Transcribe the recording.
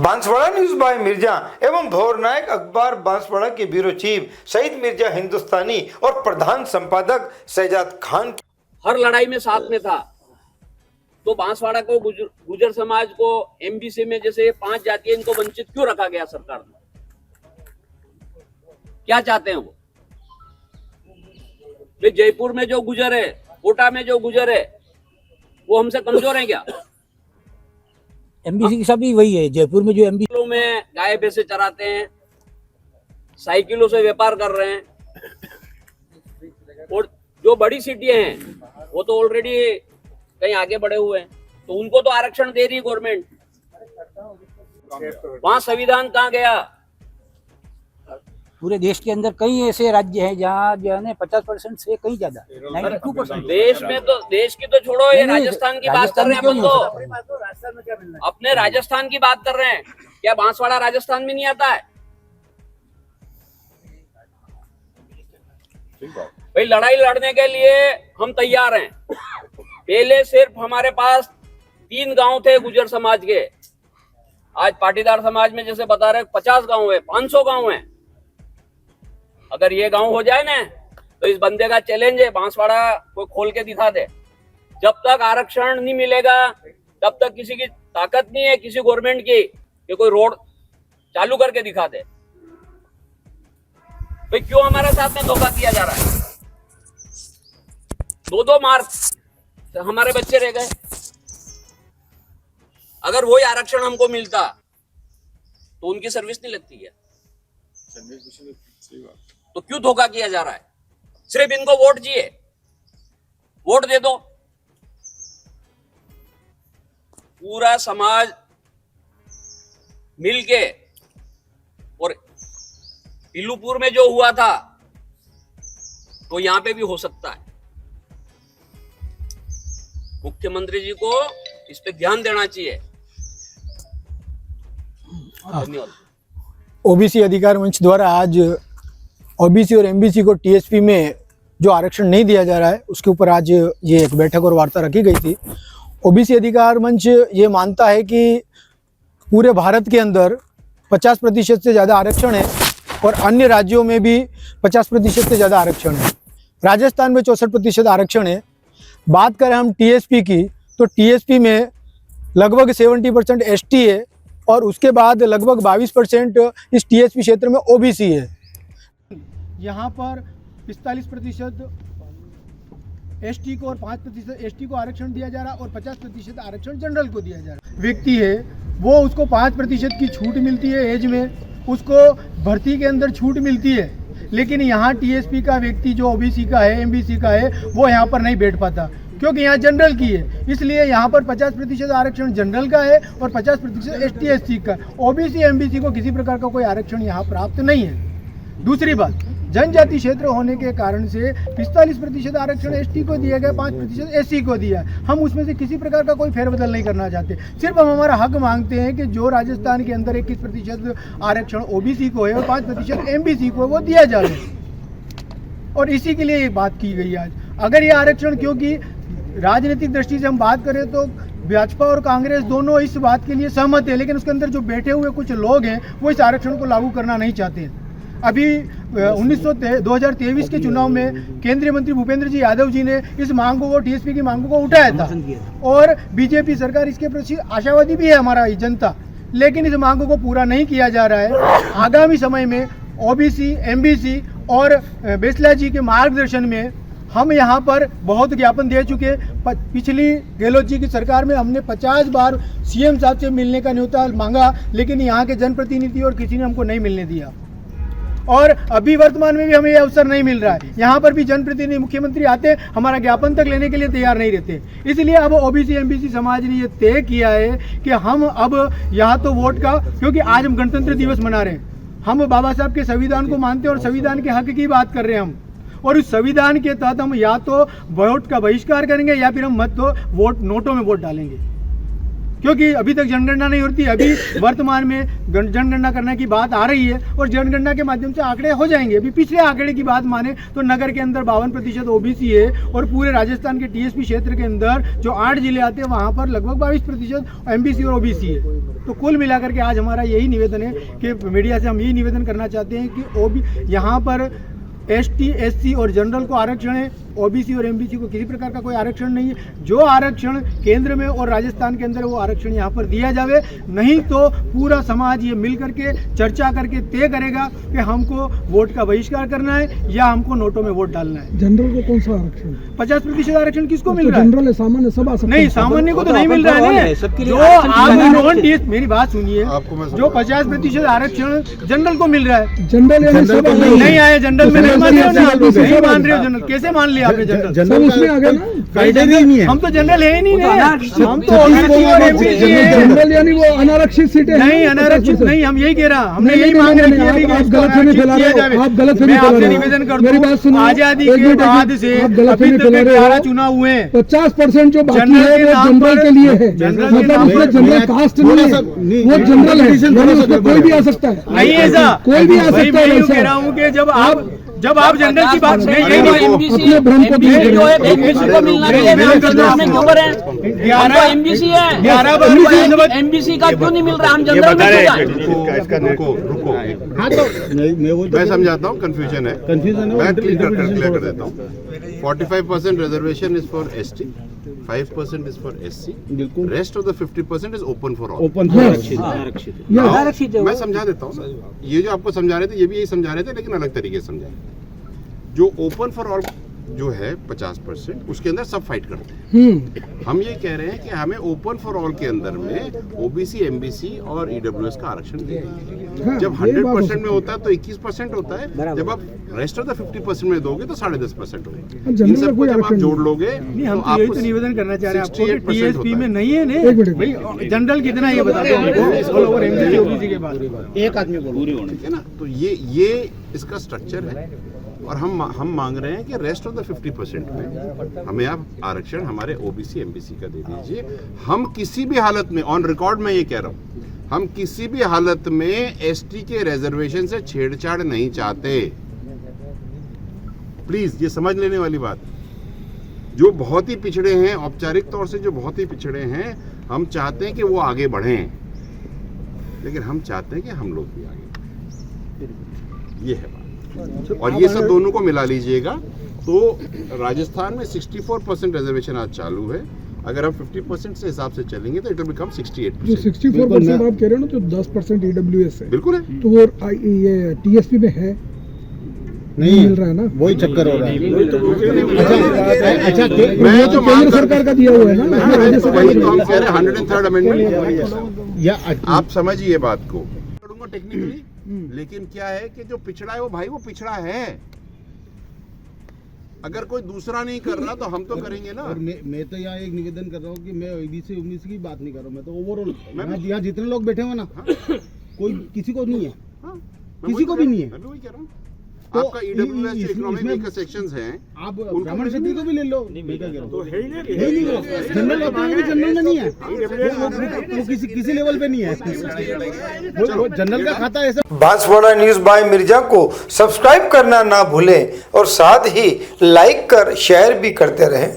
Banswara news bye Mirza एवं भोर नायक अखबार बांसवाड़ा के ब्यूरो चीफ शहीद मिर्जा हिंदुस्तानी और प्रधान संपादक शहजाद खान हर लड़ाई में साथ में था। तो बांसवाड़ा को गुजर समाज को एमबीसी में जैसे 5 जातियां इनको वंचित क्यों रखा गया सरकार ने? क्या चाहते हैं वो? वे जयपुर में जो गुजर है, कोटा में जो गुजर है, वो हमसे कमजोर है क्या? एमबीसी की सभी वही है। जयपुर में जो एमबीसी में गाय भैंसे चराते हैं, साइकिलों से व्यापार कर रहे हैं, और जो बड़ी सिटियां हैं वो तो ऑलरेडी कहीं आगे बढ़े हुए हैं, तो उनको तो आरक्षण दे रही है गवर्नमेंट। वहां संविधान कहाँ गया? पूरे देश के अंदर कई ऐसे राज्य हैं जहाँ जो है 50% से कहीं ज्यादा 92%। देश में तो, देश की तो छोड़ो, ये राजस्थान की बात कर रहे हैं अपन तो, अपने राजस्थान की बात कर रहे हैं। क्या बांसवाड़ा राजस्थान में नहीं आता है? भाई लड़ाई लड़ने के लिए हम तैयार हैं। पहले सिर्फ हमारे पास 3 गांव थे गुजर समाज के, आज पाटीदार समाज में जैसे बता रहे 50 गांव है, 500 गांव है। अगर ये गांव हो जाए ना तो इस बंदे का चैलेंज है, बांसवाड़ा कोई खोल के दिखा दे। जब तक आरक्षण नहीं मिलेगा तब तक किसी की ताकत नहीं है, किसी गवर्नमेंट की, कि कोई रोड चालू करके दिखा दे। भाई क्यों हमारे साथ में धोखा किया जा रहा है? 2-2 मार्च हमारे बच्चे रह गए। अगर वही आरक्षण हमको मिलता तो उनकी सर्विस नहीं लगती है। तो क्यों धोखा किया जा रहा है? सिर्फ इनको वोट चाहिए, वोट दे दो। पूरा समाज मिलके, और पिलूपुर में जो हुआ था तो यहां पे भी हो सकता है। मुख्यमंत्री जी को इस पे ध्यान देना चाहिए। धन्यवाद। ओबीसी अधिकार मंच द्वारा आज ओबीसी और एमबीसी को टीएसपी में जो आरक्षण नहीं दिया जा रहा है उसके ऊपर आज ये एक बैठक और वार्ता रखी गई थी। ओबीसी अधिकार मंच ये मानता है कि पूरे भारत के अंदर 50% से ज़्यादा आरक्षण है और अन्य राज्यों में भी 50% से ज़्यादा आरक्षण है। राजस्थान में 64% आरक्षण है। बात करें हम टीएसपी की तो टीएसपी में लगभग 70% एसटी है और उसके बाद लगभग 22% इस टीएसपी क्षेत्र में ओबीसी है। यहाँ पर 45% एसटी को और 5% एसटी को आरक्षण दिया जा रहा है और 50% आरक्षण जनरल को दिया जा रहा है। व्यक्ति है वो उसको 5% की छूट मिलती है एज में, उसको भर्ती के अंदर छूट मिलती है, लेकिन यहाँ टीएसपी का व्यक्ति जो ओबीसी का है, एमबीसी का है, वो यहाँ पर नहीं बैठ पाता क्योंकि यहाँ जनरल की है। इसलिए यहाँ पर 50% आरक्षण जनरल का है और 50% एसटी एससी का। ओबीसी एमबीसी को किसी प्रकार का कोई आरक्षण यहाँ प्राप्त नहीं है। दूसरी बात, जनजाति क्षेत्र होने के कारण से 45% आरक्षण एसटी को दिया गया, 5% एससी को दिया। हम उसमें से किसी प्रकार का कोई फेरबदल नहीं करना चाहते। सिर्फ हम हमारा हक मांगते हैं कि जो राजस्थान के अंदर 21% आरक्षण ओबीसी को है और 5% एमबीसी को वो दिया जाए, और इसी के लिए ये बात की गई आज। अगर ये आरक्षण, क्योंकि राजनीतिक दृष्टि से हम बात करें तो भाजपा और कांग्रेस दोनों इस बात के लिए सहमत है, लेकिन उसके अंदर जो बैठे हुए कुछ लोग हैं वो इस आरक्षण को लागू करना नहीं चाहते। अभी 2023 के चुनाव में केंद्रीय मंत्री भूपेंद्र जी यादव जी ने इस मांगों को, टीएसपी की मांगों को उठाया था और बीजेपी सरकार इसके प्रति आशावादी भी है हमारा जनता, लेकिन इस मांगों को पूरा नहीं किया जा रहा है। आगामी समय में ओबीसी, एमबीसी और बेसला जी के मार्गदर्शन में हम यहाँ पर बहुत ज्ञापन दे चुके। पिछली गहलोत जी की सरकार में हमने 50 बार सीएम साहब से मिलने का न्योता मांगा, लेकिन यहाँ के जनप्रतिनिधि और किसी ने हमको नहीं मिलने दिया, और अभी वर्तमान में भी हमें ये अवसर नहीं मिल रहा है। यहाँ पर भी जनप्रतिनिधि, मुख्यमंत्री आते, हमारा ज्ञापन तक लेने के लिए तैयार नहीं रहते। इसलिए अब ओबीसी एमबीसी समाज ने ये तय किया है कि हम अब यहाँ तो वोट का, क्योंकि आज हम गणतंत्र दिवस मना रहे हैं, हम बाबा साहब के संविधान को मानते हैं और संविधान के हक की बात कर रहे हैं हम, और उस संविधान के तहत हम या तो वोट का बहिष्कार करेंगे या फिर हम मत तो वोट नोटों में वोट डालेंगे। क्योंकि अभी तक जनगणना नहीं होती। अभी वर्तमान में जनगणना करने की बात आ रही है और जनगणना के माध्यम से आंकड़े हो जाएंगे। अभी पिछले आंकड़े की बात माने तो नगर के अंदर 52% ओबीसी है और पूरे राजस्थान के टीएसपी क्षेत्र के अंदर जो 8 जिले आते हैं वहाँ पर लगभग 22% एमबीसी और ओबीसी है। तो कुल मिलाकर के आज हमारा यही निवेदन है कि मीडिया से हम यही निवेदन करना चाहते हैं कि यहाँ पर एसटी, एससी और जनरल को आरक्षण है, ओबीसी और एमबीसी को किसी प्रकार का कोई आरक्षण नहीं है। जो आरक्षण केंद्र में और राजस्थान के अंदर वो आरक्षण यहाँ पर दिया जावे, नहीं तो पूरा समाज ये मिल करके चर्चा करके तय करेगा कि हमको वोट का बहिष्कार करना है या हमको नोटों में वोट डालना है। जनरल को कौन सा आरक्षण? 50% आरक्षण किसको मिल रहा है? जनरल है, सामान्य सब आ सकते नहीं, सामान्य को तो नहीं मिल रहा है। जो आप नॉन टीएस, मेरी बात सुनिए, जो 50% आरक्षण जनरल को मिल रहा है, जनरल नहीं आया जनरल में, नहीं मान रहे हो ना, नहीं मान रहे हो जनरल, कैसे मान लिया आपने जनरल? जनरल उसमें आ गया ना, हम तो जनरल है ही नहीं ना, हम तो ओबीसी और एमबीसी है। जनरल यानी वो अनारक्षित सीटें नहीं, अनारक्षित नहीं, हम यही कह रहा, हमने यही मांग रखी है कि आप गलतफहमी फैला रहे हो, आप गलतफहमी फैला रहे हो। निवेदन कर मेरी बात सुनो, आजादी के बाद से आप अभी गलतफहमी तक फैला रहे 11 हो। चुनाव हुए हैं, 50% जो बाकी जनरल है के वो नाम जनरल पर- के लिए है, जनरल के मतलब नाम उसमें पर- जनरल कास्ट नहीं है, वो जनरल है, यानी उसमें कोई भी आ सकता है। नहीं ऐसा, कोई भी आ भाई सकता है। मैं यूँ वैसा। कह रहा हूँ कि जब आप जनरल की बात नहीं, अपने भ्रम को दूर जो है करें। एमबीसी को मिलना चाहिए, जनरल में क्यों करें? हम तो एमबीसी है, 11 बार एमबीसी का क्यों नहीं मिल रहा? हम जनरल में क्यों जाएं? मैं समझाता हूँ, कंफ्यूजन है, मैं क्लियर कर देता हूँ। 45% reservation is for ST, 5% is for SC, rest of the 50% is open for all. आरक्षित है मैं समझा देता हूँ ना, ये जो आपको समझा रहे थे ये भी यही समझा रहे थे, लेकिन अलग तरीके से समझाए। जो ओपन फॉर ऑल जो है 50%, उसके अंदर सब फाइट करते हैं। हम ये कह रहे हैं कि हमें ओपन फॉर ऑल के अंदर में ओबीसी, एमबीसी और ईडब्ल्यूएस का आरक्षण दिया जाए। जब 100% में होता है तो 21% होता है, जब आप रेस्ट ऑफ द 50% में दोगे तो 10.5% होगा। इन सबको जब आप जोड़ लोगे नहीं, हम तो तो यही आपको तो निवेदन करना चाह रहे हैं आपको कि 68% टीएसपी में होता है। नहीं है ने भाई, जनरल कितना ये बता दो हमको, ऑल ओवर एमबीसी ओबीसी के बाद एक आदमी पूरे होने, ठीक है ना? तो ये इसका स्ट्रक्चर है और हम मांग रहे हैं कि रेस्ट ऑफ द 50% में हमें आप आरक्षण हमारे ओबीसी, एमबीसी का दे दीजिए। हम किसी भी हालत में, ऑन रिकॉर्ड में ये कह रहा हूँ, हम किसी भी हालत में एसटी के रिजर्वेशन से छेड़छाड़ नहीं चाहते। प्लीज ये समझ लेने वाली बात, जो बहुत ही पिछड़े हैं, औपचारिक तौर से जो बहुत ही पिछड़े हैं, हम चाहते हैं कि वो आगे बढ़ें, लेकिन हम चाहते हैं कि हम लोग भी आगे बढ़ें। ये है बात। और ये सब दोनों को मिला लीजिएगा तो राजस्थान में 64% रिजर्वेशन आज चालू है। अगर हम 50% से हिसाब से चलेंगे तो इट विल बिकम 68%। जो 64% आप कह रहे हो ना, तो 10% ईडब्ल्यूएस है, बिल्कुल है। तो वो ये टीएसपी में है नहीं मिल रहा है ना, वही चक्कर हो रहा है। अच्छा, मैं तो केंद्र सरकार का दिया हुआ है ना, राज्य सरकार वही तो हम कह रहे हैं, 103rd अमेंडमेंट। आप समझिए बात को, टेक्निकली, लेकिन क्या है कि जो पिछड़ा है वो भाई वो पिछड़ा है। अगर कोई दूसरा नहीं कर रहा तो हम तो करेंगे ना। और मैं तो यहाँ एक निवेदन कर रहा हूँ कि मैं ओबीसी उम्मीद की बात नहीं कर रहा हूँ, मैं तो ओवरऑल यहाँ जितने लोग बैठे हुए ना, कोई किसी को नहीं है, किसी को भी नहीं है। मैं भी वही कह रहा हूँ। तो आपका ईडब्ल्यूएस जो इकोनॉमिक वीकर सेक्शंस हैं, आप ब्राह्मण क्षत्रिय को भी ले लो, तो है ही नहीं, जनरल भी जनरल में नहीं है, वो किसी लेवल पे नहीं है, वो जनरल का खाता ऐसा। बांसवाड़ा न्यूज बाय मिर्जा को सब्सक्राइब करना ना भूलें और साथ ही लाइक कर शेयर भी करते रहें।